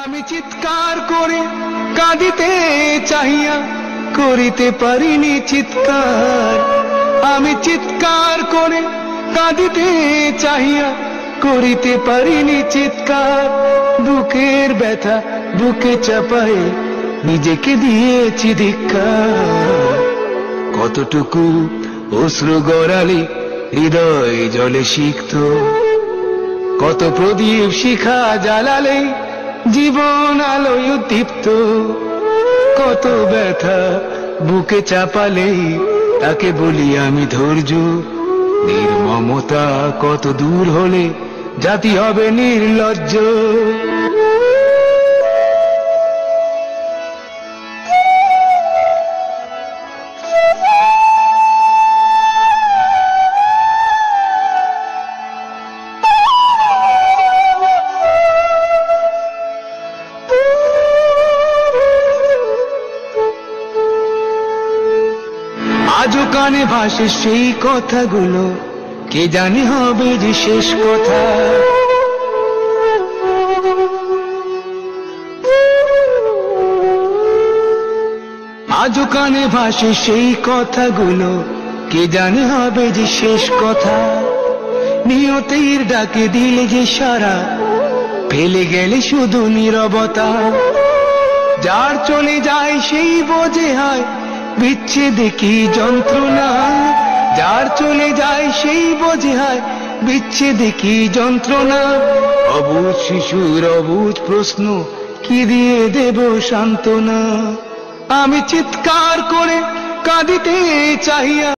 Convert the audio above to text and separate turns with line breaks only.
আমি চিৎকার করে কাঁদিতে চাহিয়া করিতে পারিনি চিৎকার। আমি চিৎকার করে কাঁদিতে চাহিয়া করিতে পারিনি চিৎকার। বুকের ব্যথা বুকে চাপায়ে নিজেকে দিয়েছি ধিক্কার। কতটুকু অশ্রু গড়ালে হৃদয় জলে সিক্ত, কত প্রদীপ শিখা জ্বালালে জীবন আলোয় দীপ্ত। কত ব্যথা বুকে চাপালে তাকে বলি আমি ধৈর্য। নির্মমতা কত দূর হলে জাতি হবে নির্লজ্জ। আজও কানে ভাসে সেই কথাগুলো, কে জানে হবে যে শেষ কথা। আজও কানে ভাসে সেই কথাগুলো, কে জানে হবে যে শেষ কথা। নিয়তির ডাকে দিলে যে সারা, ফেলে গেলে শুধু নীরবতা। যার চলে যায় সেই বোঝে হয় বিচ্ছেদে কি যন্ত্রণা। যার চলে যায় সেই বোঝে হয় বিচ্ছেদে কি যন্ত্রণা। অবুঝ শিশুর অবুঝ প্রশ্ন, কি দিয়ে দেব সান্ত্বনা। আমি চিৎকার করে কাঁদিতে চাহিয়া